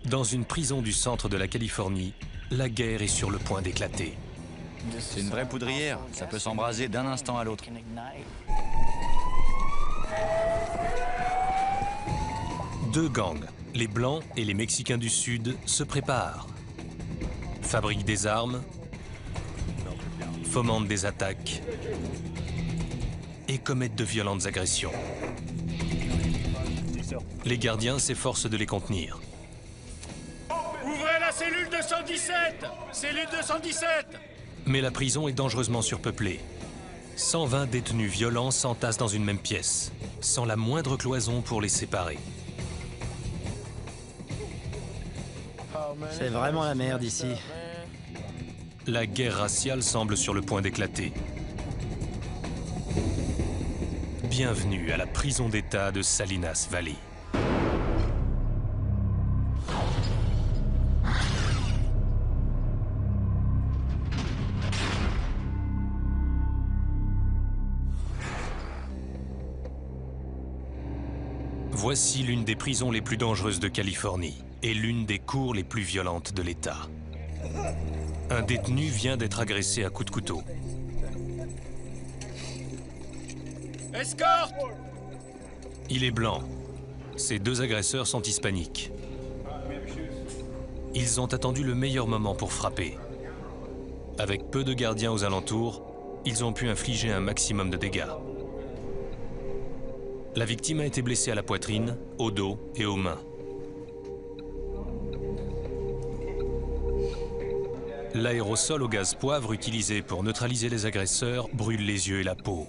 Dans une prison du centre de la Californie, la guerre est sur le point d'éclater. C'est une vraie poudrière, ça peut s'embraser d'un instant à l'autre. Deux gangs, les Blancs et les Mexicains du Sud, se préparent. Fabriquent des armes, fomentent des attaques et commettent de violentes agressions. Les gardiens s'efforcent de les contenir. Ouvrez la cellule 217! Cellule 217! Mais la prison est dangereusement surpeuplée. 120 détenus violents s'entassent dans une même pièce, sans la moindre cloison pour les séparer. C'est vraiment la merde ici. La guerre raciale semble sur le point d'éclater. Bienvenue à la prison d'État de Salinas Valley. Voici l'une des prisons les plus dangereuses de Californie et l'une des cours les plus violentes de l'État. Un détenu vient d'être agressé à coups de couteau. Escorte! Il est blanc. Ces deux agresseurs sont hispaniques. Ils ont attendu le meilleur moment pour frapper. Avec peu de gardiens aux alentours, ils ont pu infliger un maximum de dégâts. La victime a été blessée à la poitrine, au dos et aux mains. L'aérosol au gaz poivre utilisé pour neutraliser les agresseurs brûle les yeux et la peau.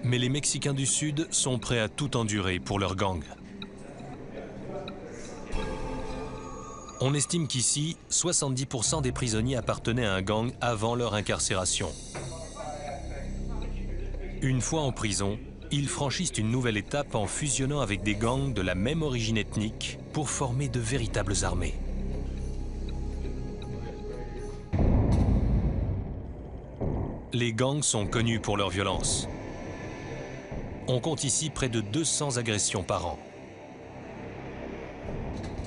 Mais les Mexicains du Sud sont prêts à tout endurer pour leur gang. On estime qu'ici, 70% des prisonniers appartenaient à un gang avant leur incarcération. Une fois en prison, ils franchissent une nouvelle étape en fusionnant avec des gangs de la même origine ethnique pour former de véritables armées. Les gangs sont connus pour leur violence. On compte ici près de 200 agressions par an.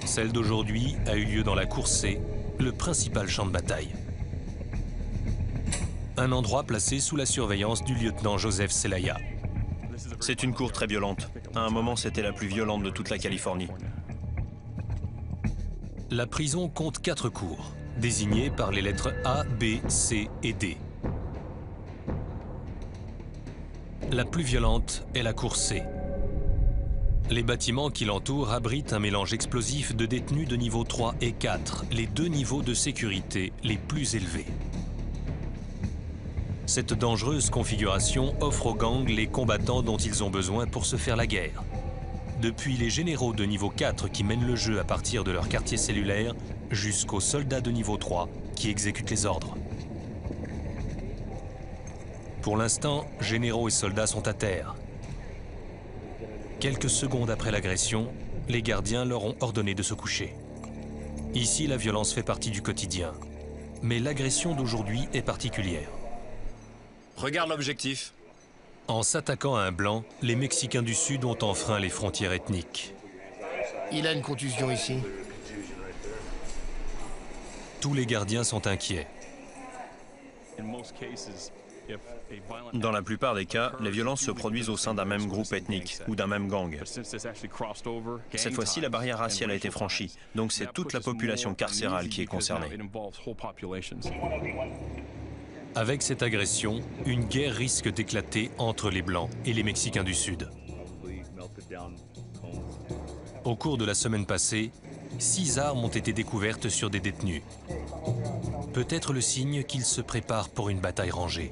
Celle d'aujourd'hui a eu lieu dans la cour C, le principal champ de bataille. Un endroit placé sous la surveillance du lieutenant Joseph Celaya. C'est une cour très violente. À un moment, c'était la plus violente de toute la Californie. La prison compte 4 cours, désignées par les lettres A, B, C et D. La plus violente est la cour C. Les bâtiments qui l'entourent abritent un mélange explosif de détenus de niveau 3 et 4, les deux niveaux de sécurité les plus élevés. Cette dangereuse configuration offre aux gangs les combattants dont ils ont besoin pour se faire la guerre. Depuis les généraux de niveau 4 qui mènent le jeu à partir de leur quartier cellulaire, jusqu'aux soldats de niveau 3 qui exécutent les ordres. Pour l'instant, généraux et soldats sont à terre. Quelques secondes après l'agression, les gardiens leur ont ordonné de se coucher. Ici, la violence fait partie du quotidien. Mais l'agression d'aujourd'hui est particulière. Regarde l'objectif. En s'attaquant à un blanc, les Mexicains du Sud ont enfreint les frontières ethniques. Il a une contusion ici. Tous les gardiens sont inquiets. Dans la plupart des cas, les violences se produisent au sein d'un même groupe ethnique ou d'un même gang. Cette fois-ci, la barrière raciale a été franchie, donc c'est toute la population carcérale qui est concernée. Avec cette agression, une guerre risque d'éclater entre les Blancs et les Mexicains du Sud. Au cours de la semaine passée, 6 armes ont été découvertes sur des détenus. Peut-être le signe qu'ils se préparent pour une bataille rangée.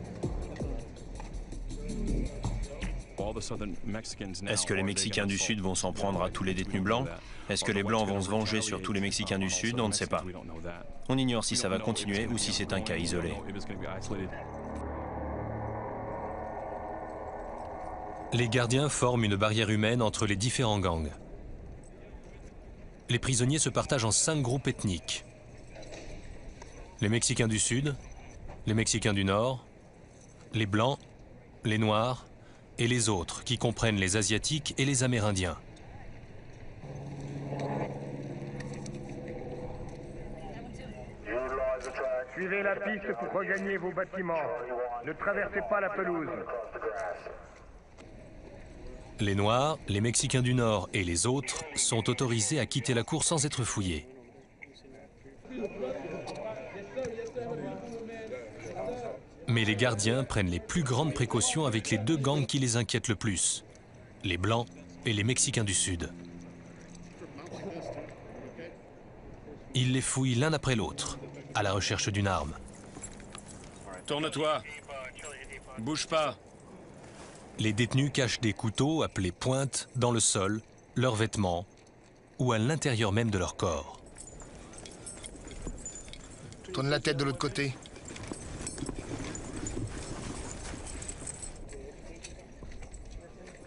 Est-ce que les Mexicains du Sud vont s'en prendre à tous les détenus blancs? Est-ce que les Blancs vont se venger sur tous les Mexicains du Sud? On ne sait pas. On ignore si ça va continuer ou si c'est un cas isolé. Les gardiens forment une barrière humaine entre les différents gangs. Les prisonniers se partagent en 5 groupes ethniques. Les Mexicains du Sud, les Mexicains du Nord, les Blancs, les Noirs et les autres, qui comprennent les Asiatiques et les Amérindiens. Suivez la piste pour regagner vos bâtiments. Ne traversez pas la pelouse. Les Noirs, les Mexicains du Nord et les autres sont autorisés à quitter la cour sans être fouillés. Mais les gardiens prennent les plus grandes précautions avec les deux gangs qui les inquiètent le plus, les Blancs et les Mexicains du Sud. Ils les fouillent l'un après l'autre, à la recherche d'une arme. Tourne-toi. Bouge pas. Les détenus cachent des couteaux, appelés pointes, dans le sol, leurs vêtements ou à l'intérieur même de leur corps. Tourne la tête de l'autre côté.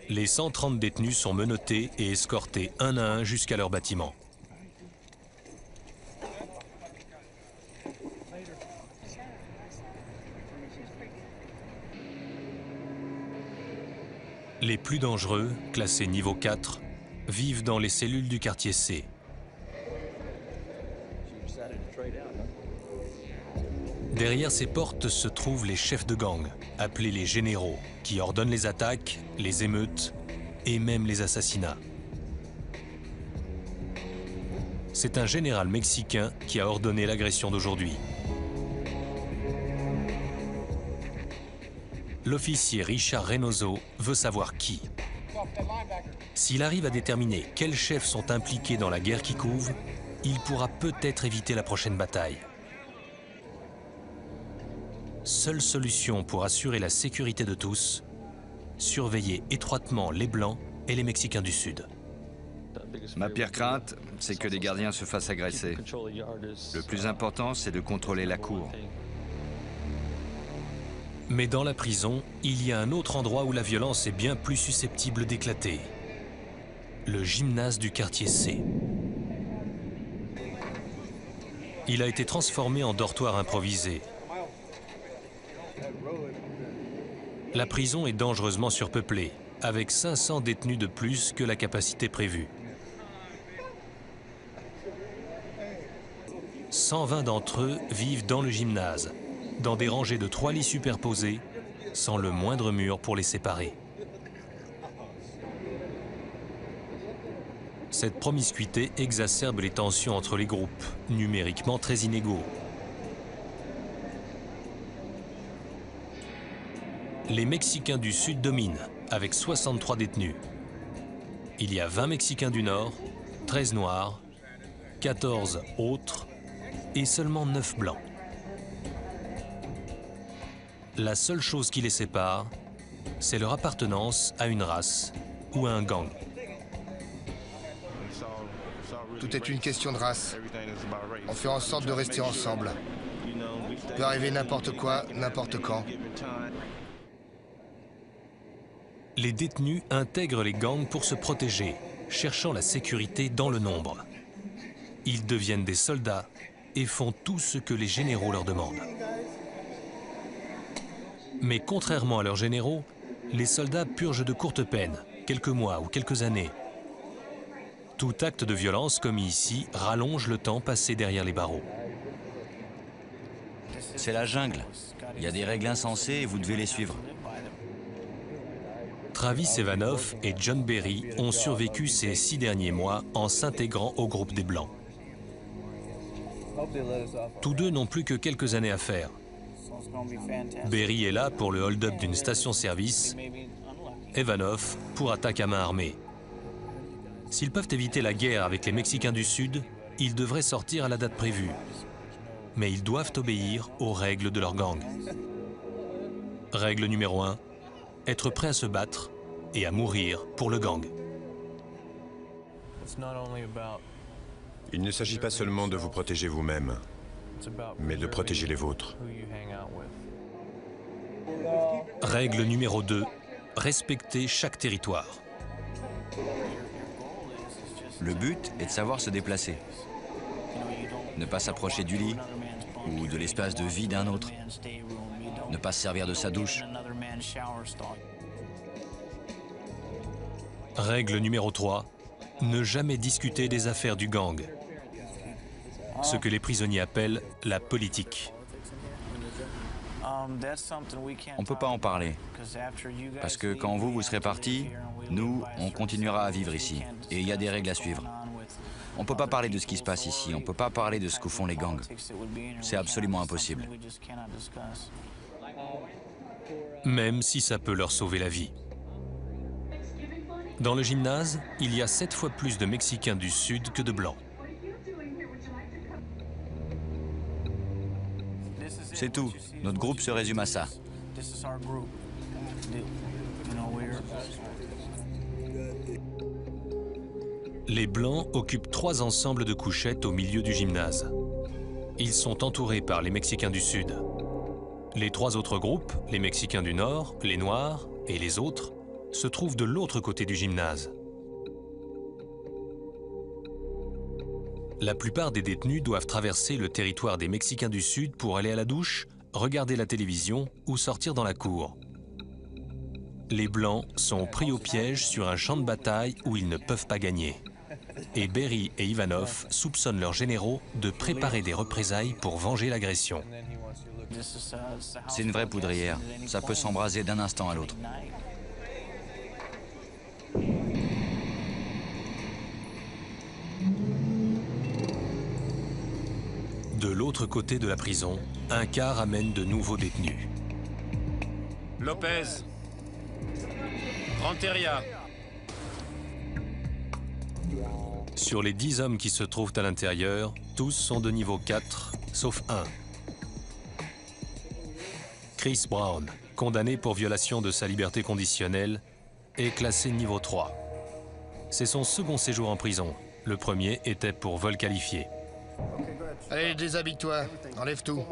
Les 130 détenus sont menottés et escortés un à un jusqu'à leur bâtiment. Les plus dangereux, classés niveau 4, vivent dans les cellules du quartier C. Derrière ces portes se trouvent les chefs de gang, appelés les généraux, qui ordonnent les attaques, les émeutes et même les assassinats. C'est un général mexicain qui a ordonné l'agression d'aujourd'hui. L'officier Richard Reynoso veut savoir qui. S'il arrive à déterminer quels chefs sont impliqués dans la guerre qui couve, il pourra peut-être éviter la prochaine bataille. Seule solution pour assurer la sécurité de tous, surveiller étroitement les Blancs et les Mexicains du Sud. Ma pire crainte, c'est que les gardiens se fassent agresser. Le plus important, c'est de contrôler la cour. Mais dans la prison, il y a un autre endroit où la violence est bien plus susceptible d'éclater. Le gymnase du quartier C. Il a été transformé en dortoir improvisé. La prison est dangereusement surpeuplée, avec 500 détenus de plus que la capacité prévue. 120 d'entre eux vivent dans le gymnase, dans des rangées de 3 lits superposés, sans le moindre mur pour les séparer. Cette promiscuité exacerbe les tensions entre les groupes, numériquement très inégaux. Les Mexicains du Sud dominent, avec 63 détenus. Il y a 20 Mexicains du Nord, 13 Noirs, 14 autres et seulement 9 Blancs. La seule chose qui les sépare, c'est leur appartenance à une race ou à un gang. Tout est une question de race. On fait en sorte de rester ensemble. Il peut arriver n'importe quoi, n'importe quand. Les détenus intègrent les gangs pour se protéger, cherchant la sécurité dans le nombre. Ils deviennent des soldats et font tout ce que les généraux leur demandent. Mais contrairement à leurs généraux, les soldats purgent de courtes peines, quelques mois ou quelques années. Tout acte de violence commis ici rallonge le temps passé derrière les barreaux. C'est la jungle. Il y a des règles insensées et vous devez les suivre. Travis Evanoff et John Berry ont survécu ces 6 derniers mois en s'intégrant au groupe des Blancs. Tous deux n'ont plus que quelques années à faire. Berry est là pour le hold-up d'une station-service, Evanoff pour attaque à main armée. S'ils peuvent éviter la guerre avec les Mexicains du Sud, ils devraient sortir à la date prévue. Mais ils doivent obéir aux règles de leur gang. Règle numéro 1, être prêt à se battre et à mourir pour le gang. Il ne s'agit pas seulement de vous protéger vous-même, mais de protéger les vôtres. Règle numéro 2, respecter chaque territoire. Le but est de savoir se déplacer. Ne pas s'approcher du lit ou de l'espace de vie d'un autre. Ne pas se servir de sa douche. Règle numéro 3, ne jamais discuter des affaires du gang. Ce que les prisonniers appellent la politique. On ne peut pas en parler. Parce que quand vous serez partis, nous, on continuera à vivre ici. Et il y a des règles à suivre. On ne peut pas parler de ce qui se passe ici. On ne peut pas parler de ce que font les gangs. C'est absolument impossible. Même si ça peut leur sauver la vie. Dans le gymnase, il y a 7 fois plus de Mexicains du Sud que de Blancs. C'est tout. Notre groupe se résume à ça. Les Blancs occupent 3 ensembles de couchettes au milieu du gymnase. Ils sont entourés par les Mexicains du Sud. Les 3 autres groupes, les Mexicains du Nord, les Noirs et les autres, se trouvent de l'autre côté du gymnase. La plupart des détenus doivent traverser le territoire des Mexicains du Sud pour aller à la douche, regarder la télévision ou sortir dans la cour. Les Blancs sont pris au piège sur un champ de bataille où ils ne peuvent pas gagner. Et Berry et Ivanov soupçonnent leurs généraux de préparer des représailles pour venger l'agression. C'est une vraie poudrière. Ça peut s'embraser d'un instant à l'autre. De l'autre côté de la prison, un car amène de nouveaux détenus. Lopez. Renteria. Sur les 10 hommes qui se trouvent à l'intérieur, tous sont de niveau 4, sauf un. Chris Brown, condamné pour violation de sa liberté conditionnelle, est classé niveau 3. C'est son second séjour en prison. Le premier était pour vol qualifié. Allez, déshabille-toi. Enlève tout.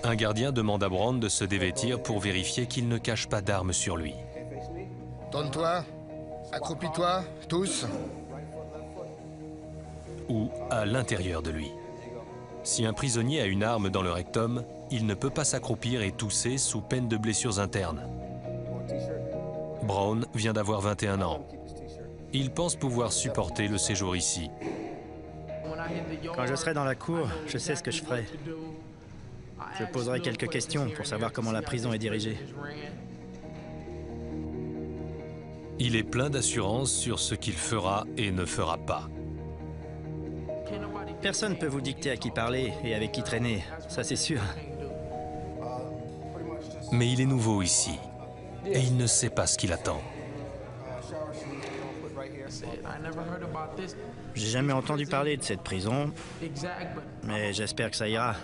Un gardien demande à Brown de se dévêtir pour vérifier qu'il ne cache pas d'armes sur lui. Tourne-toi. Accroupis-toi, tous. Ou à l'intérieur de lui. Si un prisonnier a une arme dans le rectum, il ne peut pas s'accroupir et tousser sous peine de blessures internes. Brown vient d'avoir 21 ans. Il pense pouvoir supporter le séjour ici. Quand je serai dans la cour, je sais ce que je ferai. Je poserai quelques questions pour savoir comment la prison est dirigée. Il est plein d'assurance sur ce qu'il fera et ne fera pas. Personne ne peut vous dicter à qui parler et avec qui traîner, ça c'est sûr. Mais il est nouveau ici et il ne sait pas ce qu'il attend. J'ai jamais entendu parler de cette prison, mais j'espère que ça ira.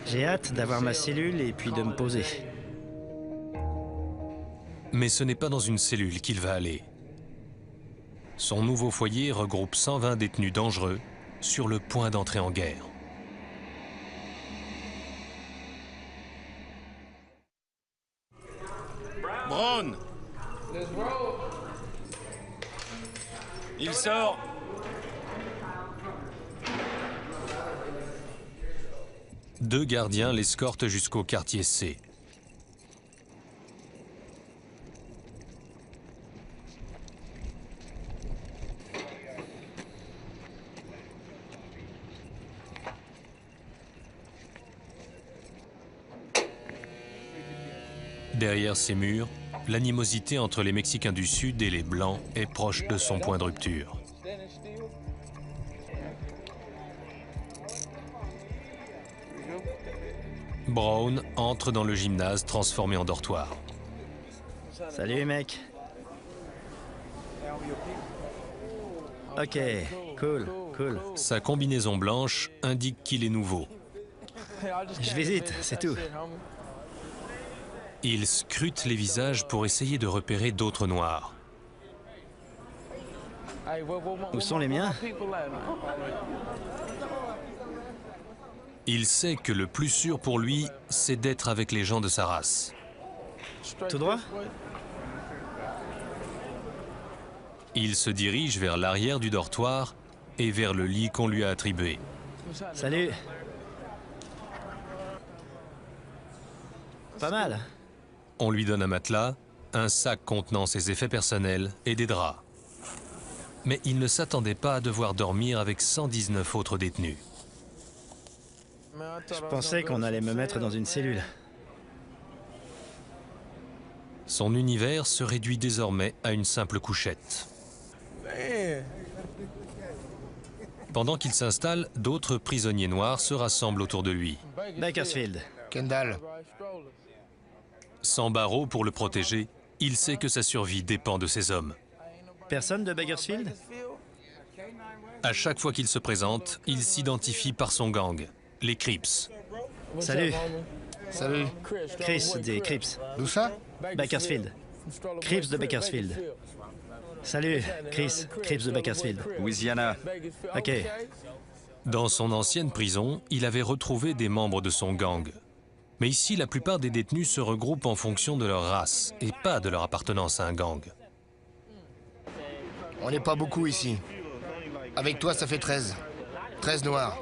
J'ai hâte d'avoir ma cellule et puis de me poser. Mais ce n'est pas dans une cellule qu'il va aller. Son nouveau foyer regroupe 120 détenus dangereux sur le point d'entrer en guerre. Brown. Il sort. Deux gardiens l'escortent jusqu'au quartier C. Derrière ces murs, l'animosité entre les Mexicains du Sud et les Blancs est proche de son point de rupture. Brown entre dans le gymnase transformé en dortoir. Salut mec. Ok, cool. Sa combinaison blanche indique qu'il est nouveau. Je visite, c'est tout. Il scrute les visages pour essayer de repérer d'autres noirs. Où sont les miens? Il sait que le plus sûr pour lui, c'est d'être avec les gens de sa race. Tout droit? Il se dirige vers l'arrière du dortoir et vers le lit qu'on lui a attribué. Salut. Pas mal. On lui donne un matelas, un sac contenant ses effets personnels et des draps. Mais il ne s'attendait pas à devoir dormir avec 119 autres détenus. Je pensais qu'on allait me mettre dans une cellule. Son univers se réduit désormais à une simple couchette. Pendant qu'il s'installe, d'autres prisonniers noirs se rassemblent autour de lui. Bakersfield. Kendall, Sans barreau pour le protéger, il sait que sa survie dépend de ces hommes. Personne de Bakersfield? À chaque fois qu'il se présente, il s'identifie par son gang, les Crips. Salut, salut. Chris des Crips. D'où ça? Bakersfield. Crips de Bakersfield. Salut, Chris, Crips de Bakersfield. Louisiana. Ok. Dans son ancienne prison, il avait retrouvé des membres de son gang. Mais ici, la plupart des détenus se regroupent en fonction de leur race et pas de leur appartenance à un gang. On n'est pas beaucoup ici. Avec toi, ça fait 13. 13 noirs.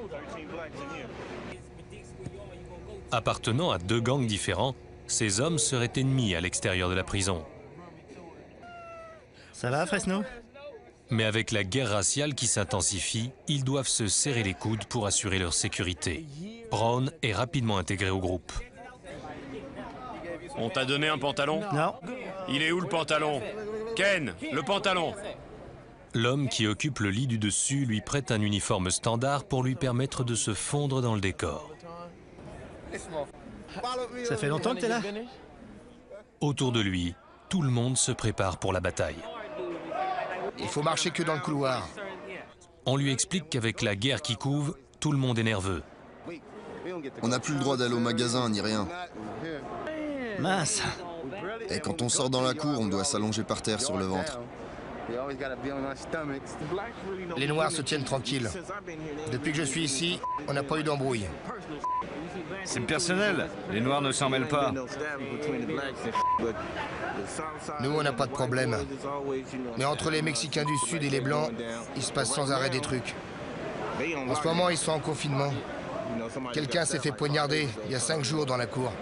Appartenant à deux gangs différents, ces hommes seraient ennemis à l'extérieur de la prison. Ça va, Fresno? Mais avec la guerre raciale qui s'intensifie, ils doivent se serrer les coudes pour assurer leur sécurité. Brown est rapidement intégré au groupe. On t'a donné un pantalon? Non. Il est où le pantalon? Ken, le pantalon! L'homme qui occupe le lit du dessus lui prête un uniforme standard pour lui permettre de se fondre dans le décor. Ça fait longtemps que t'es là? Autour de lui, tout le monde se prépare pour la bataille. Il faut marcher que dans le couloir. On lui explique qu'avec la guerre qui couve, tout le monde est nerveux. On n'a plus le droit d'aller au magasin ni rien. Mince. Et quand on sort dans la cour, on doit s'allonger par terre sur le ventre. Les noirs se tiennent tranquilles. Depuis que je suis ici, on n'a pas eu d'embrouille. C'est personnel. Les Noirs ne s'en mêlent pas. Nous, on n'a pas de problème. Mais entre les Mexicains du Sud et les Blancs, il se passe sans arrêt des trucs. En ce moment, ils sont en confinement. Quelqu'un s'est fait poignarder il y a 5 jours dans la cour.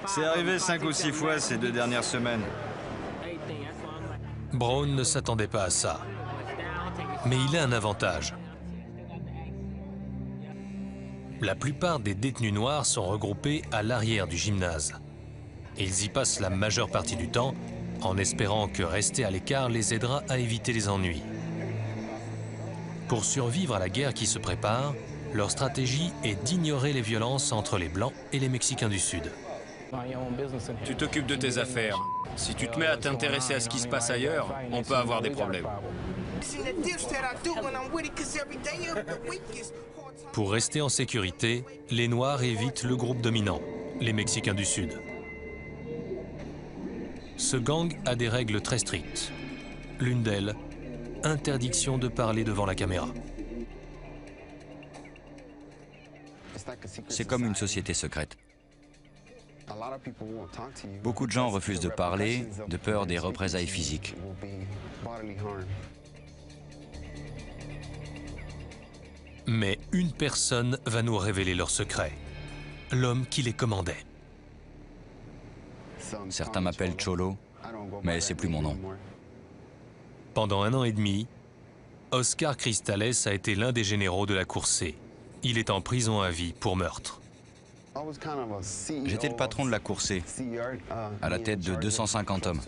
C'est arrivé 5 ou 6 fois ces 2 dernières semaines. Brown ne s'attendait pas à ça. Mais il a un avantage. La plupart des détenus noirs sont regroupés à l'arrière du gymnase. Et ils y passent la majeure partie du temps, en espérant que rester à l'écart les aidera à éviter les ennuis. Pour survivre à la guerre qui se prépare, leur stratégie est d'ignorer les violences entre les Blancs et les Mexicains du Sud. Tu t'occupes de tes affaires. Si tu te mets à t'intéresser à ce qui se passe ailleurs, on peut avoir des problèmes. Pour rester en sécurité, les Noirs évitent le groupe dominant, les Mexicains du Sud. Ce gang a des règles très strictes. L'une d'elles, interdiction de parler devant la caméra. C'est comme une société secrète. Beaucoup de gens refusent de parler, de peur des représailles physiques. Mais une personne va nous révéler leur secret. L'homme qui les commandait. Certains m'appellent Cholo, mais c'est plus mon nom. Pendant 1 an et demi, Oscar Cristales a été l'un des généraux de la Cour C. Il est en prison à vie pour meurtre. J'étais le patron de la Cour C, à la tête de 250 hommes.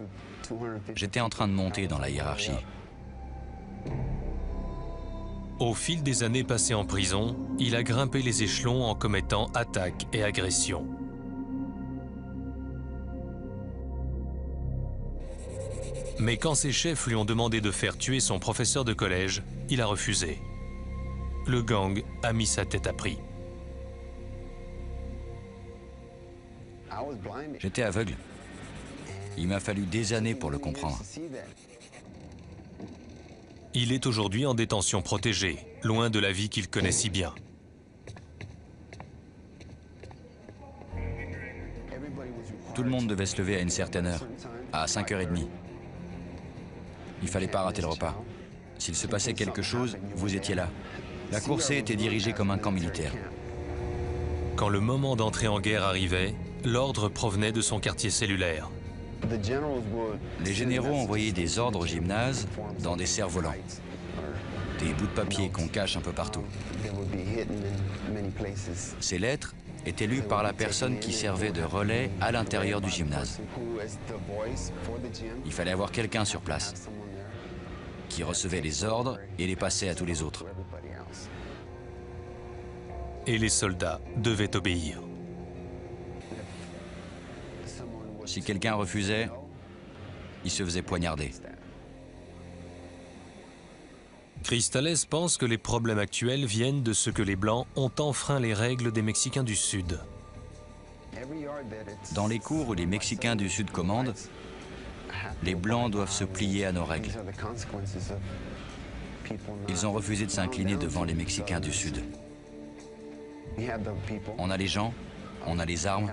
J'étais en train de monter dans la hiérarchie. Au fil des années passées en prison, il a grimpé les échelons en commettant attaques et agressions. Mais quand ses chefs lui ont demandé de faire tuer son professeur de collège, il a refusé. Le gang a mis sa tête à prix. J'étais aveugle. Il m'a fallu des années pour le comprendre. Il est aujourd'hui en détention protégée, loin de la vie qu'il connaît si bien. Tout le monde devait se lever à une certaine heure, à 5h30. Il fallait pas rater le repas. S'il se passait quelque chose, vous étiez là. La Cour C était dirigée comme un camp militaire. Quand le moment d'entrer en guerre arrivait, l'ordre provenait de son quartier cellulaire. Les généraux envoyaient des ordres au gymnase dans des cerfs-volants. des bouts de papier qu'on cache un peu partout. Ces lettres étaient lues par la personne qui servait de relais à l'intérieur du gymnase. Il fallait avoir quelqu'un sur place qui recevait les ordres et les passait à tous les autres. Et les soldats devaient obéir. Si quelqu'un refusait, il se faisait poignarder. Cristales pense que les problèmes actuels viennent de ce que les Blancs ont enfreint les règles des Mexicains du Sud. Dans les cours où les Mexicains du Sud commandent, les Blancs doivent se plier à nos règles. Ils ont refusé de s'incliner devant les Mexicains du Sud. On a les gens, on a les armes.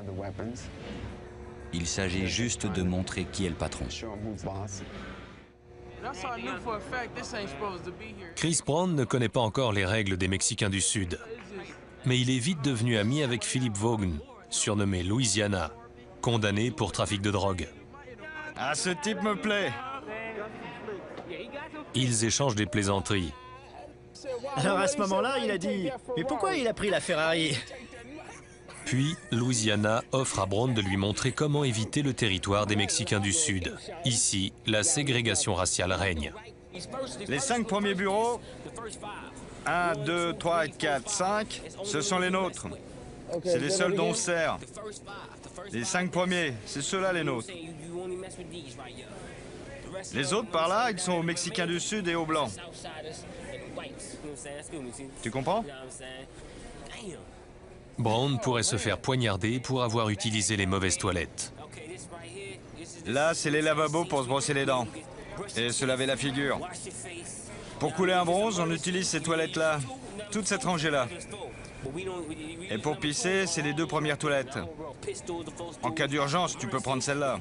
Il s'agit juste de montrer qui est le patron. Chris Brown ne connaît pas encore les règles des Mexicains du Sud. Mais il est vite devenu ami avec Philip Vaughn, surnommé Louisiana, condamné pour trafic de drogue. Ah, ce type me plaît. Ils échangent des plaisanteries. Alors à ce moment-là, il a dit « Mais pourquoi il a pris la Ferrari ?» Puis, Louisiana offre à Brown de lui montrer comment éviter le territoire des Mexicains du Sud. Ici, la ségrégation raciale règne. Les 5 premiers bureaux, 1, 2, 3, 4, 5, ce sont les nôtres. C'est les seuls dont on se sert. Les 5 premiers, c'est ceux-là les nôtres. Les autres par là, ils sont aux Mexicains du Sud et aux Blancs. Tu comprends? Brown pourrait se faire poignarder pour avoir utilisé les mauvaises toilettes. Là, c'est les lavabos pour se brosser les dents et se laver la figure. Pour couler un bronze, on utilise ces toilettes-là, toute cette rangée-là. Et pour pisser, c'est les 2 premières toilettes. En cas d'urgence, tu peux prendre celle-là.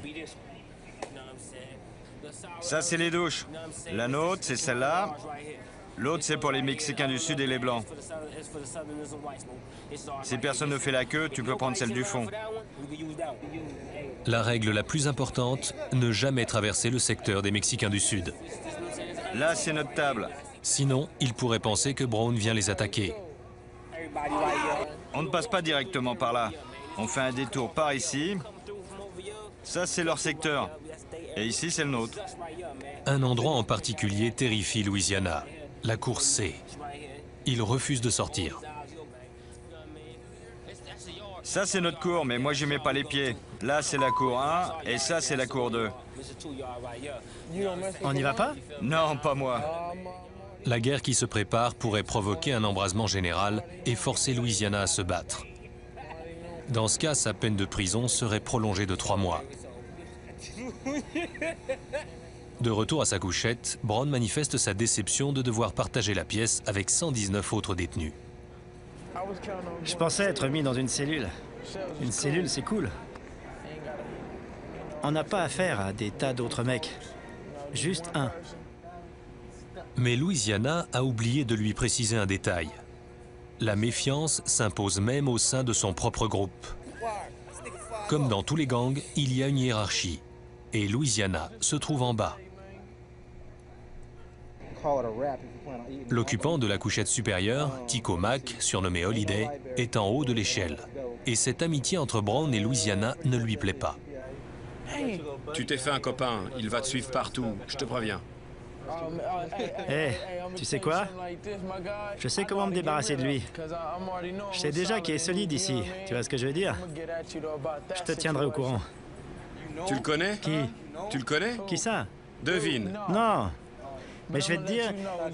Ça, c'est les douches. La nôtre, c'est celle-là. L'autre, c'est pour les Mexicains du Sud et les Blancs. Si personne ne fait la queue, tu peux prendre celle du fond. La règle la plus importante, ne jamais traverser le secteur des Mexicains du Sud. Là, c'est notre table. Sinon, ils pourraient penser que Brown vient les attaquer. On ne passe pas directement par là. On fait un détour par ici. Ça, c'est leur secteur. Et ici, c'est le nôtre. Un endroit en particulier terrifie Louisiana, la cour C. Il refuse de sortir. Ça, c'est notre cour, mais moi, je mets pas les pieds. Là, c'est la cour 1, et ça, c'est la cour 2. On n'y va pas? Non, pas moi. La guerre qui se prépare pourrait provoquer un embrasement général et forcer Louisiana à se battre. Dans ce cas, sa peine de prison serait prolongée de 3 mois. De retour à sa couchette, Brown manifeste sa déception de devoir partager la pièce avec 119 autres détenus. Je pensais être mis dans une cellule. Une cellule, c'est cool. On n'a pas affaire à des tas d'autres mecs. Juste un. Mais Louisiana a oublié de lui préciser un détail. La méfiance s'impose même au sein de son propre groupe. Comme dans tous les gangs, il y a une hiérarchie. Et Louisiana se trouve en bas. L'occupant de la couchette supérieure, Tico Mac, surnommé Holiday, est en haut de l'échelle. Et cette amitié entre Brown et Louisiana ne lui plaît pas. Tu t'es fait un copain, il va te suivre partout, je te préviens. Hé, tu sais quoi? Je sais comment me débarrasser de lui. Je sais déjà qu'il est solide ici, tu vois ce que je veux dire? Je te tiendrai au courant. Tu le connais? Qui? Tu le connais? Qui ça? Devine. Non. Mais je vais te dire...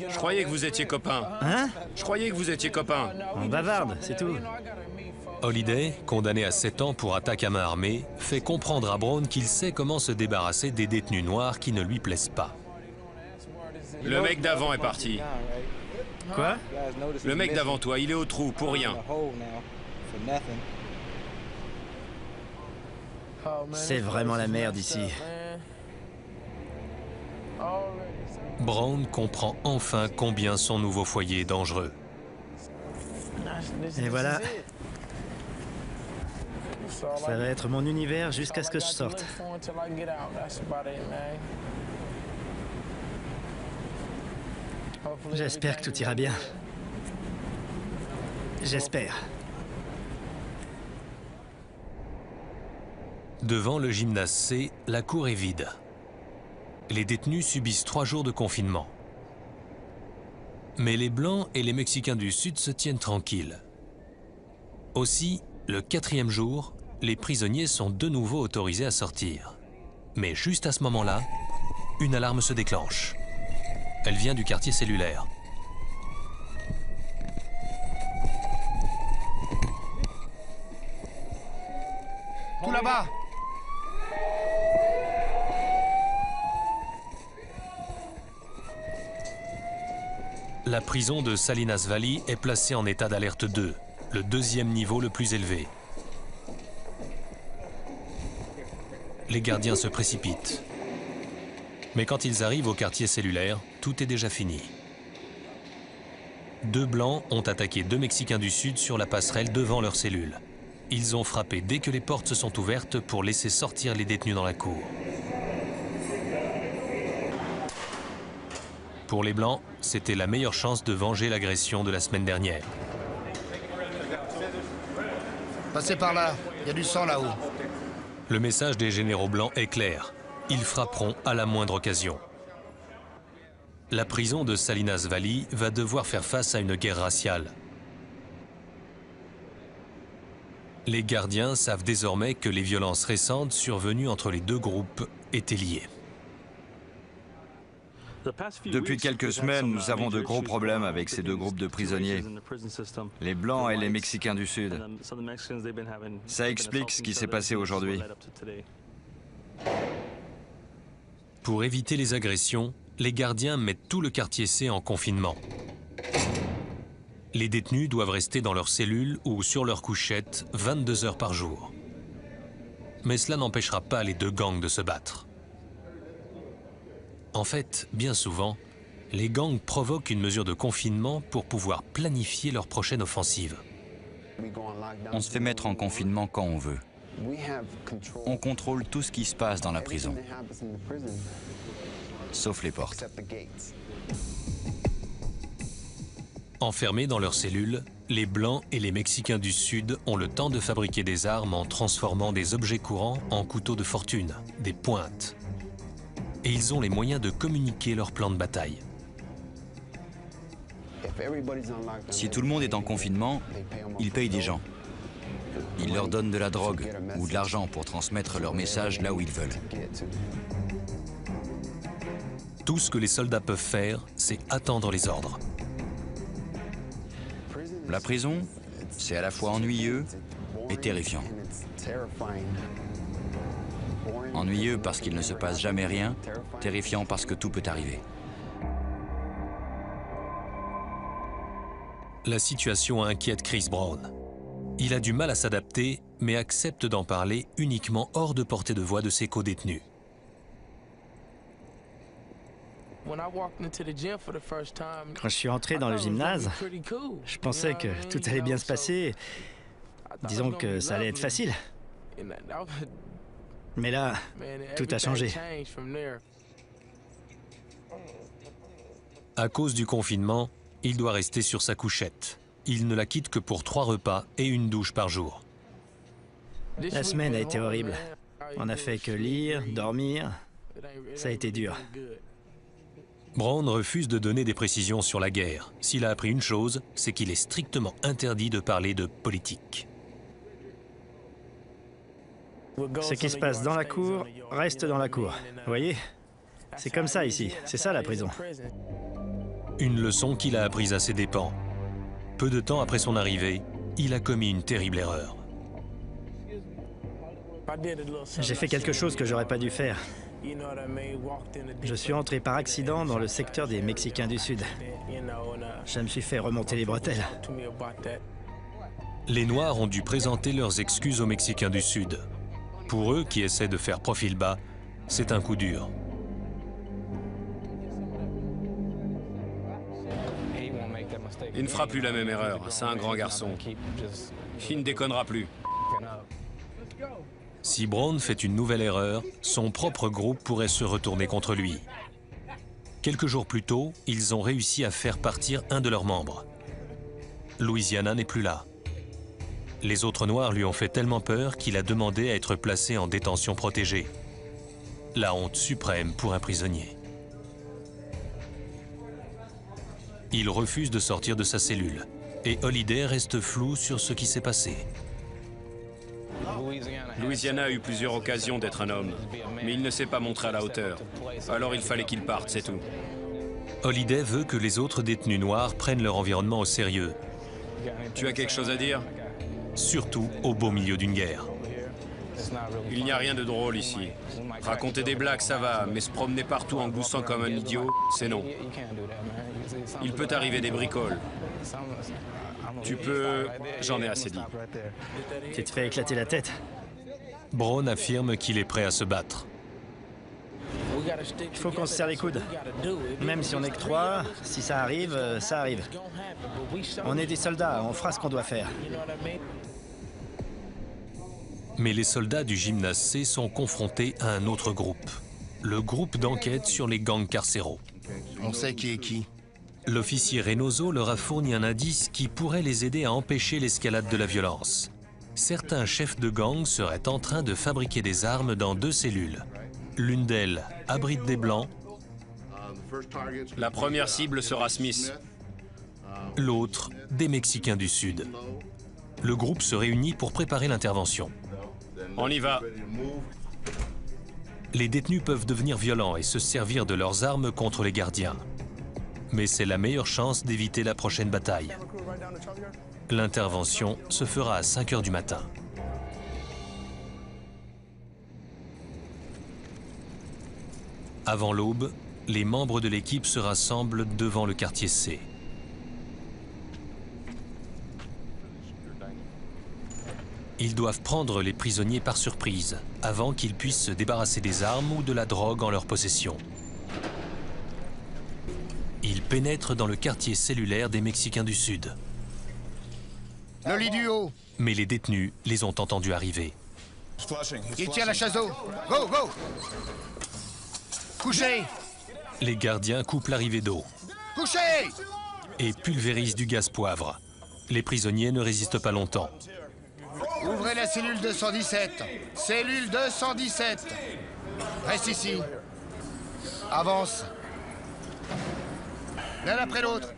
Je croyais que vous étiez copains. Hein? Je croyais que vous étiez copains. On bavarde, c'est tout. Holiday, condamné à 7 ans pour attaque à main armée, fait comprendre à Brown qu'il sait comment se débarrasser des détenus noirs qui ne lui plaisent pas. Le mec d'avant est parti. Quoi? Le mec d'avant toi, il est au trou, pour rien. C'est vraiment la merde ici. Brown comprend enfin combien son nouveau foyer est dangereux. Et voilà. Ça va être mon univers jusqu'à ce que je sorte. J'espère que tout ira bien. J'espère. Devant le gymnase C, la cour est vide. Les détenus subissent 3 jours de confinement. Mais les Blancs et les Mexicains du Sud se tiennent tranquilles. Aussi, le 4e jour, les prisonniers sont de nouveau autorisés à sortir. Mais juste à ce moment-là, une alarme se déclenche. Elle vient du quartier cellulaire. Tout là-bas! La prison de Salinas Valley est placée en état d'alerte 2, le 2e niveau le plus élevé. Les gardiens se précipitent. Mais quand ils arrivent au quartier cellulaire, tout est déjà fini. 2 Blancs ont attaqué 2 Mexicains du Sud sur la passerelle devant leur cellule. Ils ont frappé dès que les portes se sont ouvertes pour laisser sortir les détenus dans la cour. Pour les Blancs, c'était la meilleure chance de venger l'agression de la semaine dernière. Passez par là, il y a du sang là-haut. Le message des généraux blancs est clair. Ils frapperont à la moindre occasion. La prison de Salinas Valley va devoir faire face à une guerre raciale. Les gardiens savent désormais que les violences récentes survenues entre les 2 groupes étaient liées. Depuis quelques semaines, nous avons de gros problèmes avec ces 2 groupes de prisonniers, les Blancs et les Mexicains du Sud. Ça explique ce qui s'est passé aujourd'hui. Pour éviter les agressions, les gardiens mettent tout le quartier C en confinement. Les détenus doivent rester dans leur cellule ou sur leur couchette 22 heures par jour. Mais cela n'empêchera pas les 2 gangs de se battre. En fait, bien souvent, les gangs provoquent une mesure de confinement pour pouvoir planifier leur prochaine offensive. On se fait mettre en confinement quand on veut. On contrôle tout ce qui se passe dans la prison, sauf les portes. Enfermés dans leurs cellules, les Blancs et les Mexicains du Sud ont le temps de fabriquer des armes en transformant des objets courants en couteaux de fortune, des pointes. Et ils ont les moyens de communiquer leur plan de bataille. Si tout le monde est en confinement, ils payent des gens. Ils leur donnent de la drogue ou de l'argent pour transmettre leur message là où ils veulent. Tout ce que les soldats peuvent faire, c'est attendre les ordres. La prison, c'est à la fois ennuyeux et terrifiant. Ennuyeux parce qu'il ne se passe jamais rien, terrifiant parce que tout peut arriver. La situation inquiète Chris Brown. Il a du mal à s'adapter, mais accepte d'en parler uniquement hors de portée de voix de ses co-détenus. Quand je suis entré dans le gymnase, je pensais que tout allait bien se passer. Disons que ça allait être facile. Mais là, tout a changé. À cause du confinement, il doit rester sur sa couchette. Il ne la quitte que pour 3 repas et une douche par jour. La semaine a été horrible. On n'a fait que lire, dormir. Ça a été dur. Brown refuse de donner des précisions sur la guerre. S'il a appris une chose, c'est qu'il est strictement interdit de parler de politique. Ce qui se passe dans la cour reste dans la cour. Vous voyez? C'est comme ça ici. C'est ça la prison. Une leçon qu'il a apprise à ses dépens. Peu de temps après son arrivée, il a commis une terrible erreur. J'ai fait quelque chose que j'aurais pas dû faire. Je suis entré par accident dans le secteur des Mexicains du Sud. Je me suis fait remonter les bretelles. Les Noirs ont dû présenter leurs excuses aux Mexicains du Sud. Pour eux, qui essaient de faire profil bas, c'est un coup dur. Il ne fera plus la même erreur, c'est un grand garçon. Il ne déconnera plus. Si Brown fait une nouvelle erreur, son propre groupe pourrait se retourner contre lui. Quelques jours plus tôt, ils ont réussi à faire partir un de leurs membres. Louisiana n'est plus là. Les autres Noirs lui ont fait tellement peur qu'il a demandé à être placé en détention protégée. La honte suprême pour un prisonnier. Il refuse de sortir de sa cellule et Holliday reste flou sur ce qui s'est passé. Louisiana a eu plusieurs occasions d'être un homme, mais il ne s'est pas montré à la hauteur. Alors il fallait qu'il parte, c'est tout. Holliday veut que les autres détenus noirs prennent leur environnement au sérieux. Tu as quelque chose à dire? Surtout au beau milieu d'une guerre. Il n'y a rien de drôle ici. Raconter des blagues, ça va, mais se promener partout en gloussant comme un idiot, c'est non. Il peut arriver des bricoles. Tu peux... J'en ai assez dit. Tu te fais éclater la tête. Brown affirme qu'il est prêt à se battre. Il faut qu'on se serre les coudes. Même si on n'est que 3, si ça arrive, ça arrive. On est des soldats, on fera ce qu'on doit faire. Mais les soldats du gymnase C sont confrontés à un autre groupe. Le groupe d'enquête sur les gangs carcéraux. On sait qui est qui. L'officier Reynoso leur a fourni un indice qui pourrait les aider à empêcher l'escalade de la violence. Certains chefs de gang seraient en train de fabriquer des armes dans 2 cellules. L'une d'elles abrite des Blancs. La première cible sera Smith. L'autre, des Mexicains du Sud. Le groupe se réunit pour préparer l'intervention. On y va. Les détenus peuvent devenir violents et se servir de leurs armes contre les gardiens. Mais c'est la meilleure chance d'éviter la prochaine bataille. L'intervention se fera à 5 h du matin. Avant l'aube, les membres de l'équipe se rassemblent devant le quartier C. Ils doivent prendre les prisonniers par surprise, avant qu'ils puissent se débarrasser des armes ou de la drogue en leur possession. Ils pénètrent dans le quartier cellulaire des Mexicains du Sud. Le lit du haut. Mais les détenus les ont entendus arriver. Il tient la chasse d'eau. Go, go. Couchez. Les gardiens coupent l'arrivée d'eau. Couchez. Et pulvérisent du gaz poivre. Les prisonniers ne résistent pas longtemps. Ouvrez la cellule 217. Cellule 217. Reste ici. Avance. L'un après l'autre.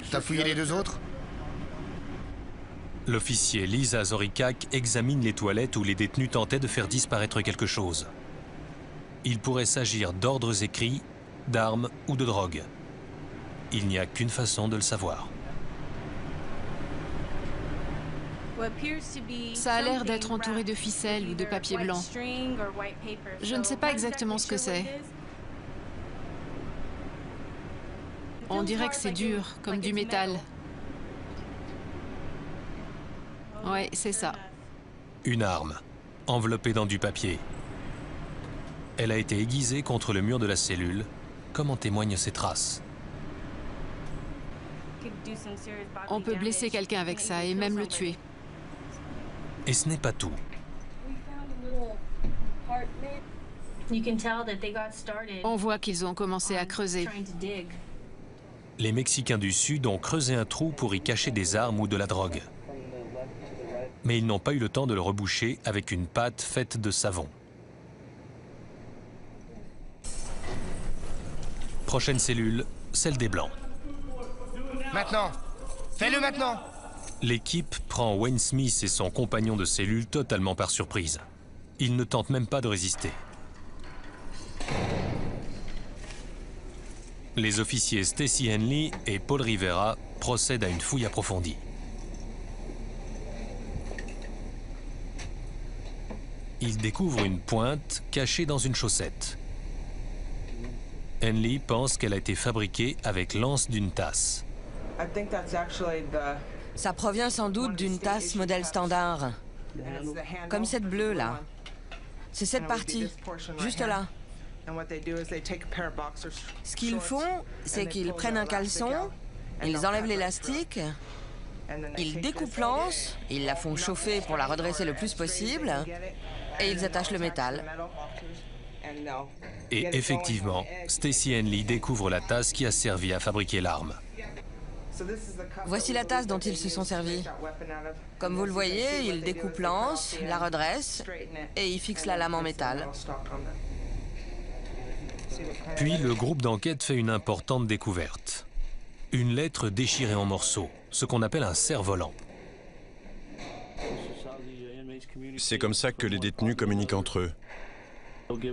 T'as fouillé les 2 autres? L'officier Lisa Zorikak examine les toilettes où les détenus tentaient de faire disparaître quelque chose. Il pourrait s'agir d'ordres écrits, d'armes ou de drogue. Il n'y a qu'une façon de le savoir. Ça a l'air d'être entouré de ficelles ou de papier blanc. Je ne sais pas exactement ce que c'est. On dirait que c'est dur, comme du métal. Ouais, c'est ça. Une arme, enveloppée dans du papier. Elle a été aiguisée contre le mur de la cellule, comme en témoignent ces traces. On peut blesser quelqu'un avec ça et même le tuer. Et ce n'est pas tout. On voit qu'ils ont commencé à creuser. Les Mexicains du Sud ont creusé un trou pour y cacher des armes ou de la drogue. Mais ils n'ont pas eu le temps de le reboucher avec une pâte faite de savon. Prochaine cellule, celle des Blancs. Maintenant. Fais-le maintenant. L'équipe prend Wayne Smith et son compagnon de cellule totalement par surprise. Ils ne tentent même pas de résister. Les officiers Stacy Henley et Paul Rivera procèdent à une fouille approfondie. Ils découvrent une pointe cachée dans une chaussette. Henley pense qu'elle a été fabriquée avec l'anse d'une tasse. Ça provient sans doute d'une tasse modèle standard. Comme cette bleue là. C'est cette partie, juste là. Ce qu'ils font, c'est qu'ils prennent un caleçon, ils enlèvent l'élastique, ils découpent l'anse, ils la font chauffer pour la redresser le plus possible, et ils attachent le métal. Et effectivement, Stacy Henley découvre la tasse qui a servi à fabriquer l'arme. Voici la tasse dont ils se sont servis. Comme vous le voyez, ils découpent l'anse, la redressent et ils fixent la lame en métal. Puis le groupe d'enquête fait une importante découverte. Une lettre déchirée en morceaux, ce qu'on appelle un cerf-volant. C'est comme ça que les détenus communiquent entre eux.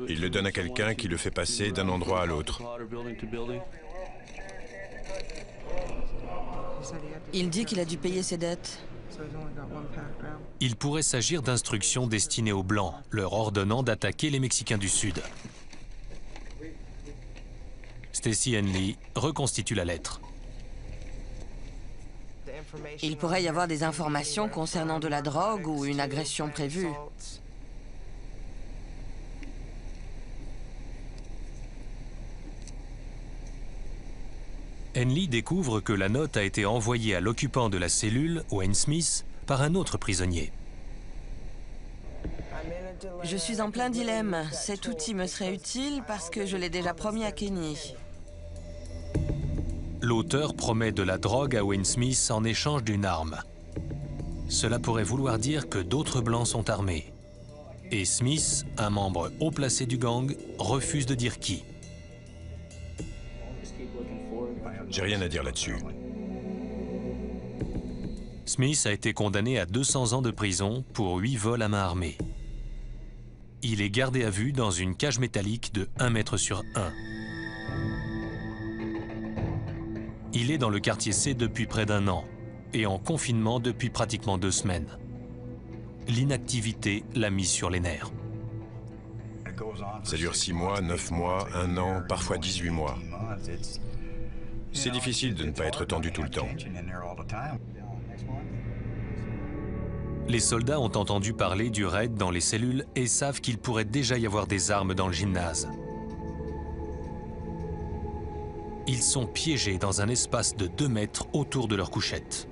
Ils le donnent à quelqu'un qui le fait passer d'un endroit à l'autre. Il dit qu'il a dû payer ses dettes. Il pourrait s'agir d'instructions destinées aux Blancs, leur ordonnant d'attaquer les Mexicains du Sud. Stacy Henley reconstitue la lettre. Il pourrait y avoir des informations concernant de la drogue ou une agression prévue. Henley découvre que la note a été envoyée à l'occupant de la cellule, Wayne Smith, par un autre prisonnier. Je suis en plein dilemme. Cet outil me serait utile parce que je l'ai déjà promis à Kenny. L'auteur promet de la drogue à Wayne Smith en échange d'une arme. Cela pourrait vouloir dire que d'autres Blancs sont armés. Et Smith, un membre haut placé du gang, refuse de dire qui. J'ai rien à dire là-dessus. Smith a été condamné à 200 ans de prison pour 8 vols à main armée. Il est gardé à vue dans une cage métallique de 1 mètre sur 1. Il est dans le quartier C depuis près d'1 an et en confinement depuis pratiquement 2 semaines. L'inactivité l'a mis sur les nerfs. Ça dure 6 mois, 9 mois, 1 an, parfois 18 mois. C'est difficile de ne pas être tendu tout le temps. Les soldats ont entendu parler du raid dans les cellules et savent qu'il pourrait déjà y avoir des armes dans le gymnase. Ils sont piégés dans un espace de 2 mètres autour de leur couchette.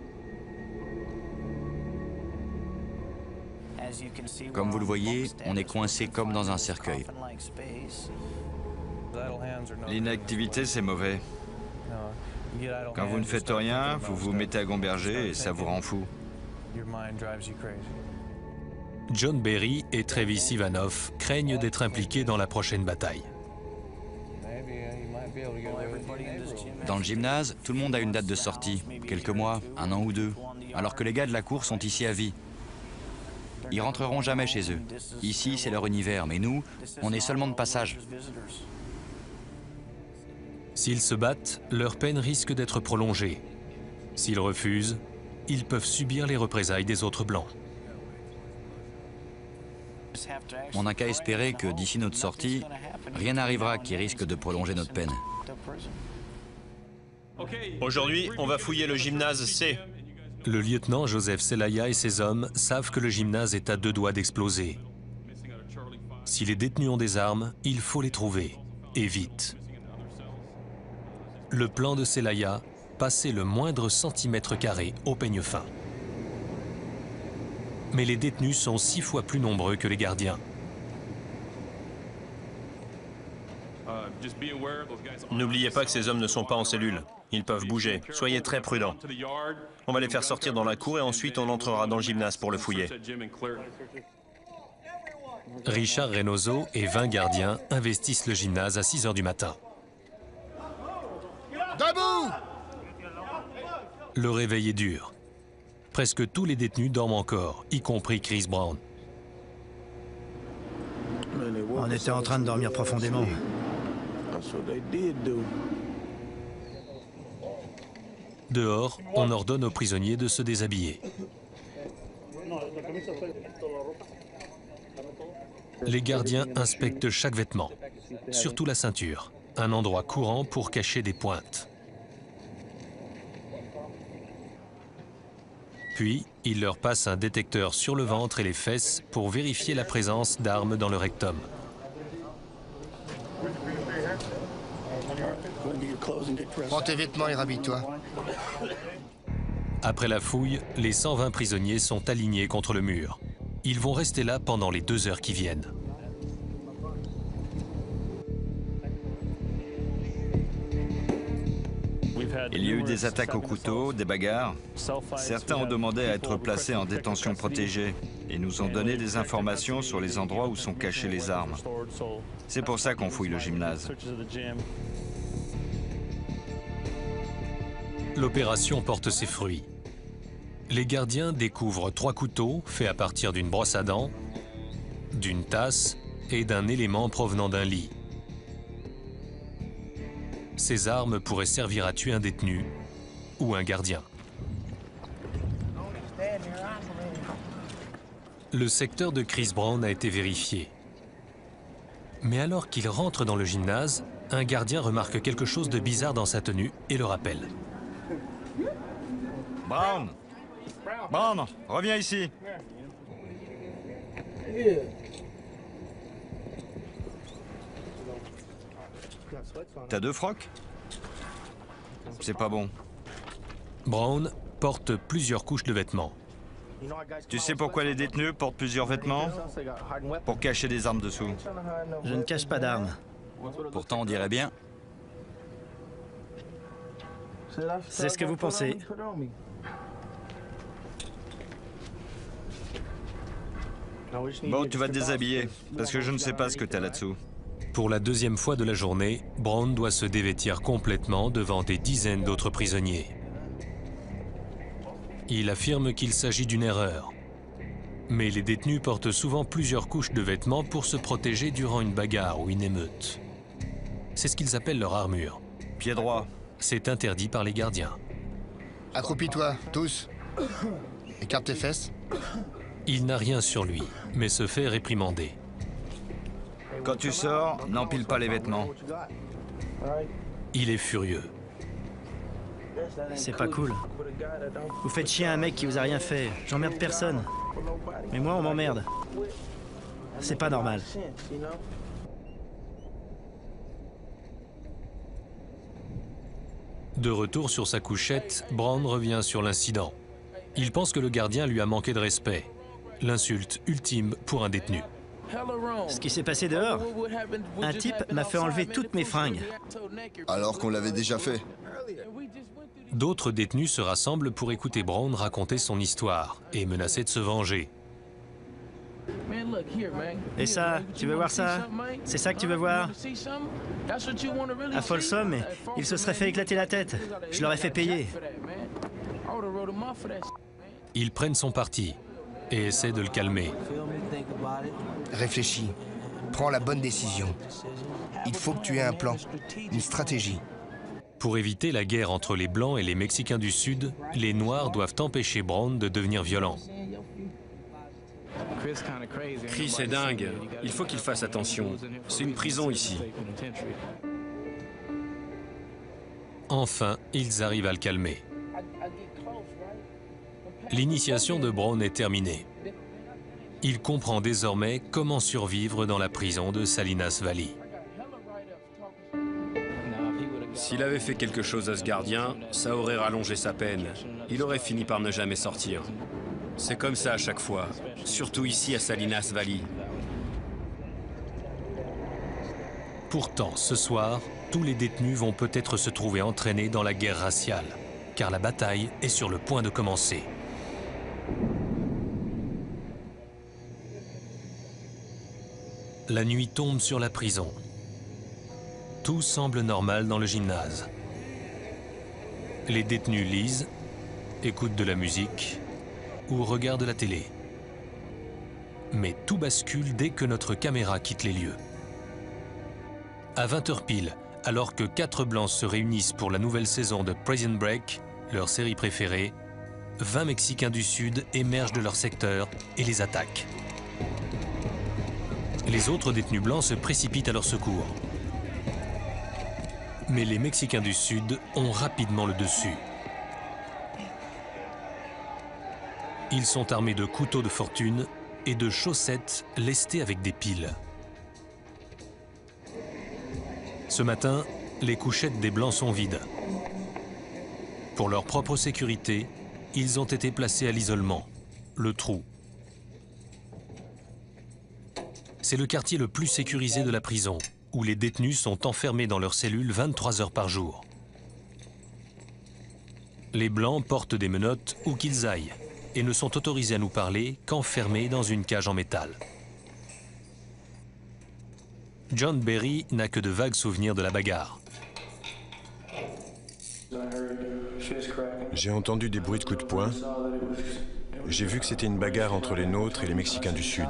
Comme vous le voyez, on est coincé comme dans un cercueil. L'inactivité, c'est mauvais. Quand vous ne faites rien, vous vous mettez à gamberger et ça vous rend fou. John Berry et Travis Ivanov craignent d'être impliqués dans la prochaine bataille. Dans le gymnase, tout le monde a une date de sortie, quelques mois, 1 an ou 2, alors que les gars de la cour sont ici à vie. Ils rentreront jamais chez eux. Ici, c'est leur univers, mais nous, on est seulement de passage. S'ils se battent, leur peine risque d'être prolongée. S'ils refusent, ils peuvent subir les représailles des autres Blancs. On n'a qu'à espérer que d'ici notre sortie, rien n'arrivera qui risque de prolonger notre peine. Aujourd'hui, on va fouiller le gymnase C. Le lieutenant Joseph Celaya et ses hommes savent que le gymnase est à 2 doigts d'exploser. Si les détenus ont des armes, il faut les trouver, et vite. Le plan de Celaya, passer le moindre centimètre carré au peigne fin. Mais les détenus sont 6 fois plus nombreux que les gardiens. N'oubliez pas que ces hommes ne sont pas en cellule. Ils peuvent bouger. Soyez très prudents. On va les faire sortir dans la cour et ensuite on entrera dans le gymnase pour le fouiller. Richard Reynoso et 20 gardiens investissent le gymnase à 6 h du matin. Debout! Le réveil est dur. Presque tous les détenus dorment encore, y compris Chris Brown. On était en train de dormir profondément. Dehors, on ordonne aux prisonniers de se déshabiller. Les gardiens inspectent chaque vêtement, surtout la ceinture, un endroit courant pour cacher des pointes. Puis, ils leur passent un détecteur sur le ventre et les fesses pour vérifier la présence d'armes dans le rectum. Prends tes vêtements et rhabille-toi. Après la fouille, les 120 prisonniers sont alignés contre le mur. Ils vont rester là pendant les 2 heures qui viennent. Il y a eu des attaques au couteau, des bagarres. Certains ont demandé à être placés en détention protégée et nous ont donné des informations sur les endroits où sont cachées les armes. C'est pour ça qu'on fouille le gymnase. L'opération porte ses fruits. Les gardiens découvrent 3 couteaux faits à partir d'une brosse à dents, d'une tasse et d'un élément provenant d'un lit. Ces armes pourraient servir à tuer un détenu ou un gardien. Le secteur de Chris Brown a été vérifié. Mais alors qu'il rentre dans le gymnase, un gardien remarque quelque chose de bizarre dans sa tenue et le rappelle. Brown! Brown, reviens ici. T'as 2 frocs? C'est pas bon. Brown porte plusieurs couches de vêtements. Tu sais pourquoi les détenus portent plusieurs vêtements? Pour cacher des armes dessous. Je ne cache pas d'armes. Pourtant, on dirait bien. C'est ce que vous pensez. Bon, tu vas te déshabiller, parce que je ne sais pas ce que t'as là-dessous. Pour la 2e fois de la journée, Brown doit se dévêtir complètement devant des dizaines d'autres prisonniers. Il affirme qu'il s'agit d'une erreur. Mais les détenus portent souvent plusieurs couches de vêtements pour se protéger durant une bagarre ou une émeute. C'est ce qu'ils appellent leur armure. Pied droit. C'est interdit par les gardiens. Accroupis-toi, tous. Écarte tes fesses. Il n'a rien sur lui, mais se fait réprimander. Quand tu sors, n'empile pas les vêtements. Il est furieux. C'est pas cool. Vous faites chier un mec qui vous a rien fait. J'emmerde personne. Mais moi, on m'emmerde. C'est pas normal. De retour sur sa couchette, Brown revient sur l'incident. Il pense que le gardien lui a manqué de respect. L'insulte ultime pour un détenu. Ce qui s'est passé dehors, un type m'a fait enlever toutes mes fringues. Alors qu'on l'avait déjà fait. D'autres détenus se rassemblent pour écouter Brown raconter son histoire et menacer de se venger. Et ça, tu veux voir ça? C'est ça que tu veux voir? À Folsom, mais il se serait fait éclater la tête. Je l'aurais fait payer. Ils prennent son parti et essaient de le calmer. Réfléchis. Prends la bonne décision. Il faut que tu aies un plan, une stratégie. Pour éviter la guerre entre les Blancs et les Mexicains du Sud, les Noirs doivent empêcher Brown de devenir violent. Chris est dingue. Il faut qu'il fasse attention. C'est une prison ici. Enfin, ils arrivent à le calmer. L'initiation de Brown est terminée. Il comprend désormais comment survivre dans la prison de Salinas Valley. S'il avait fait quelque chose à ce gardien, ça aurait rallongé sa peine. Il aurait fini par ne jamais sortir. C'est comme ça à chaque fois, surtout ici à Salinas Valley. Pourtant, ce soir, tous les détenus vont peut-être se trouver entraînés dans la guerre raciale, car la bataille est sur le point de commencer. La nuit tombe sur la prison. Tout semble normal dans le gymnase. Les détenus lisent, écoutent de la musique ou regardent la télé. Mais tout bascule dès que notre caméra quitte les lieux. À 20h pile, alors que 4 Blancs se réunissent pour la nouvelle saison de Prison Break, leur série préférée, 20 Mexicains du Sud émergent de leur secteur et les attaquent. Les autres détenus blancs se précipitent à leur secours. Mais les Mexicains du Sud ont rapidement le dessus. Ils sont armés de couteaux de fortune et de chaussettes lestées avec des piles. Ce matin, les couchettes des Blancs sont vides. Pour leur propre sécurité, ils ont été placés à l'isolement, le trou. C'est le quartier le plus sécurisé de la prison, où les détenus sont enfermés dans leurs cellules 23 heures par jour. Les Blancs portent des menottes où qu'ils aillent et ne sont autorisés à nous parler qu'enfermés dans une cage en métal. John Berry n'a que de vagues souvenirs de la bagarre. J'ai entendu des bruits de coups de poing. J'ai vu que c'était une bagarre entre les nôtres et les Mexicains du Sud.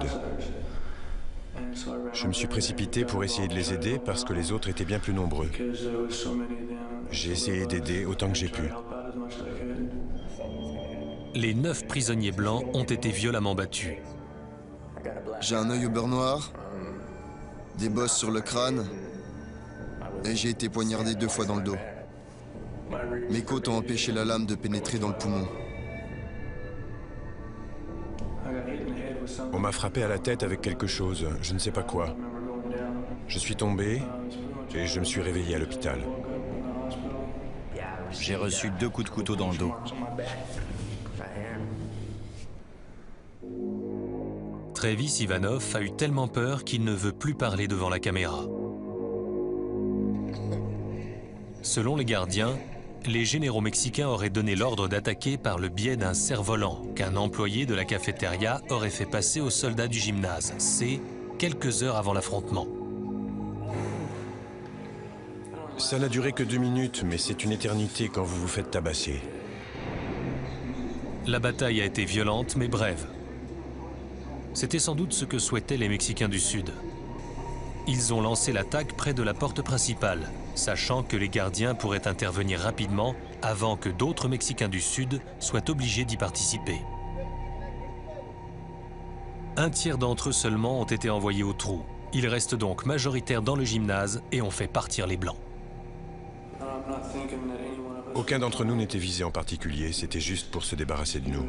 Je me suis précipité pour essayer de les aider parce que les autres étaient bien plus nombreux. J'ai essayé d'aider autant que j'ai pu. Les 9 prisonniers blancs ont été violemment battus. J'ai un œil au beurre noir, des bosses sur le crâne, et j'ai été poignardé 2 fois dans le dos. Mes côtes ont empêché la lame de pénétrer dans le poumon. On m'a frappé à la tête avec quelque chose, je ne sais pas quoi. Je suis tombé et je me suis réveillé à l'hôpital. J'ai reçu 2 coups de couteau dans le dos. Travis Ivanov a eu tellement peur qu'il ne veut plus parler devant la caméra. Selon les gardiens, les généraux mexicains auraient donné l'ordre d'attaquer par le biais d'un cerf-volant qu'un employé de la cafétéria aurait fait passer aux soldats du gymnase C quelques heures avant l'affrontement. Ça n'a duré que 2 minutes, mais c'est une éternité quand vous vous faites tabasser. La bataille a été violente mais brève. C'était sans doute ce que souhaitaient les Mexicains du Sud. Ils ont lancé l'attaque près de la porte principale, sachant que les gardiens pourraient intervenir rapidement avant que d'autres Mexicains du Sud soient obligés d'y participer. Un tiers d'entre eux seulement ont été envoyés au trou. Ils restent donc majoritaires dans le gymnase et ont fait partir les Blancs. Aucun d'entre nous n'était visé en particulier, c'était juste pour se débarrasser de nous.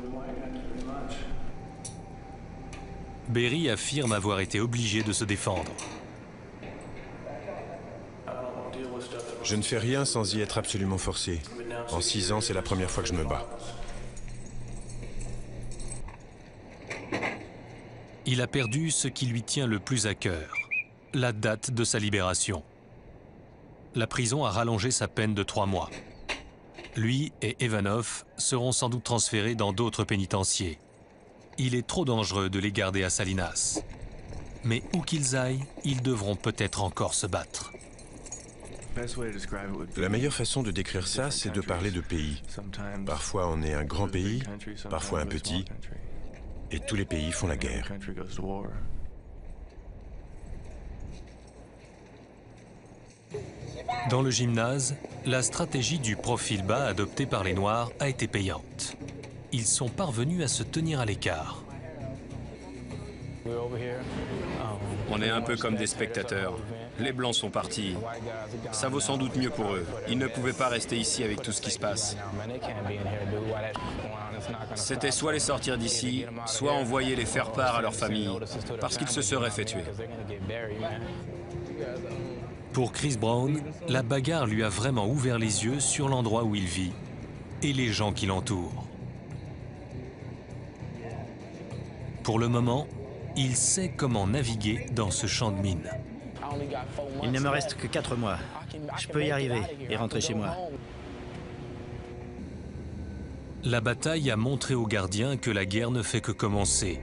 Berry affirme avoir été obligé de se défendre. Je ne fais rien sans y être absolument forcé. En 6 ans, c'est la première fois que je me bats. Il a perdu ce qui lui tient le plus à cœur, la date de sa libération. La prison a rallongé sa peine de 3 mois. Lui et Ivanov seront sans doute transférés dans d'autres pénitenciers. Il est trop dangereux de les garder à Salinas. Mais où qu'ils aillent, ils devront peut-être encore se battre. La meilleure façon de décrire ça, c'est de parler de pays. Parfois on est un grand pays, parfois un petit, et tous les pays font la guerre. Dans le gymnase, la stratégie du profil bas adoptée par les Noirs a été payante. Ils sont parvenus à se tenir à l'écart. On est un peu comme des spectateurs. Les Blancs sont partis. Ça vaut sans doute mieux pour eux. Ils ne pouvaient pas rester ici avec tout ce qui se passe. C'était soit les sortir d'ici, soit envoyer les faire part à leur famille, parce qu'ils se seraient fait tuer. Pour Chris Brown, la bagarre lui a vraiment ouvert les yeux sur l'endroit où il vit et les gens qui l'entourent. Pour le moment, il sait comment naviguer dans ce champ de mines. Il ne me reste que 4 mois. Je peux y arriver et rentrer chez moi. La bataille a montré aux gardiens que la guerre ne fait que commencer.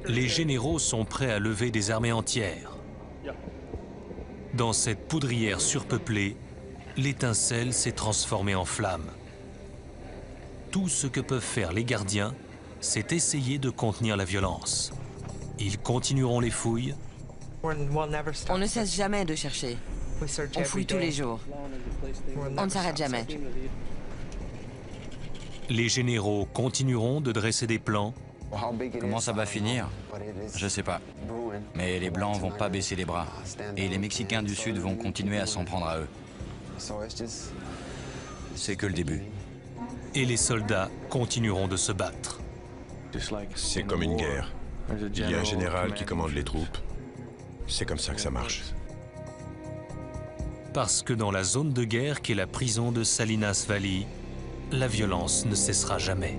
Les généraux sont prêts à lever des armées entières. Dans cette poudrière surpeuplée, l'étincelle s'est transformée en flamme. Tout ce que peuvent faire les gardiens, c'est essayer de contenir la violence. Ils continueront les fouilles. On ne cesse jamais de chercher. On fouille tous les jours. On ne s'arrête jamais. Les généraux continueront de dresser des plans. Comment ça va finir? Je sais pas. Mais les Blancs vont pas baisser les bras. Et les Mexicains du Sud vont continuer à s'en prendre à eux. C'est que le début. Et les soldats continueront de se battre. C'est comme une guerre. Il y a un général qui commande les troupes. C'est comme ça que ça marche. Parce que dans la zone de guerre qu'est la prison de Salinas Valley, la violence ne cessera jamais.